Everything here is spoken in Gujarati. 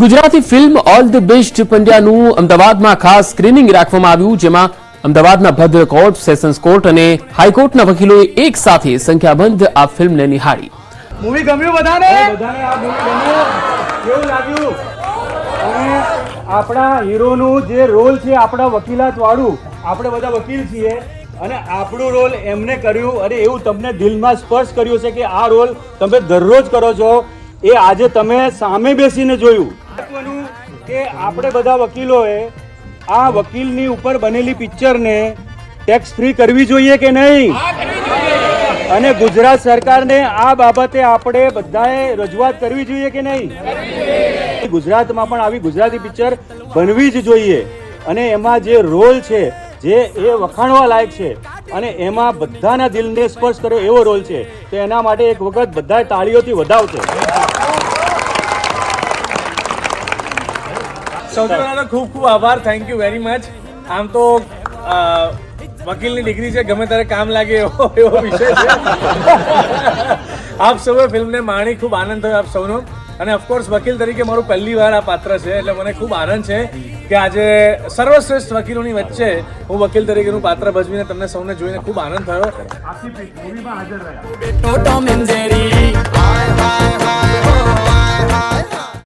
Gujarati film all the best પંડ્યાનું અમદાવાદમાં ખાસ સ્ક્રીનિંગ રાખવામાં આવ્યું, જેમાં અમદાવાદના ભદ્ર કોર્ટ, સેશન્સ કોર્ટ અને હાઈકોર્ટના વકીલોએ એક સાથે સંખ્યાબંધ આ ફિલ્મને નિહાળી. મૂવી ગમ્યું બધાને? બધાને આ મૂવી ગમ્યું? કેવું લાગ્યું? અને આપણા હીરોનું જે રોલ છે આપણા વકીલાત વાળું, આપણે બધા વકીલ છીએ અને આપણું રોલ એમને કર્યું અને એવું તમને દિલમાં સ્પર્શ કર્યું છે કે આ રોલ તમે દરરોજ કરો છો, એ આજે તમે સામે બેસીને જોયું. કે આપણે બધા વકીલોએ આ વકીલની ઉપર બનેલી પિક્ચરને ટેક્સ ફ્રી કરવી જોઈએ કે નહીં? અને ગુજરાત સરકારને આ બાબતે આપણે બધાએ રજૂઆત કરવી જોઈએ કે નહીં? ગુજરાતમાં પણ આવી ગુજરાતી પિક્ચર બનવી જ જોઈએ અને એમાં જે રોલ છે જે એ વખાણવા લાયક છે અને એમાં બધાના દિલને સ્પર્શ કર્યો એવો રોલ છે, તો એના માટે એક વખત બધા તાળીઓથી વધાવશે. સૌથી પહેલા તો ખૂબ ખૂબ આભાર, થેન્ક યુ વેરી મચ. આમ તો વકીલની ડિગ્રી છે, ગમે ત્યારે કામ લાગે એવો વિષય છે. આપ સૌએ ફિલ્મને માણી, ખૂબ આનંદ થયો આપ સૌનો. અને ઓફકોર્સ વકીલ તરીકે મારું પહેલી વાર આ પાત્ર છે, એટલે મને ખૂબ આનંદ છે કે આજે સર્વશ્રેષ્ઠ વકીલોની વચ્ચે હું વકીલ તરીકેનું પાત્ર ભજવીને તમને સૌને જોઈને ખૂબ આનંદ થયો. મૂવીમાં હાજર રહ્યા.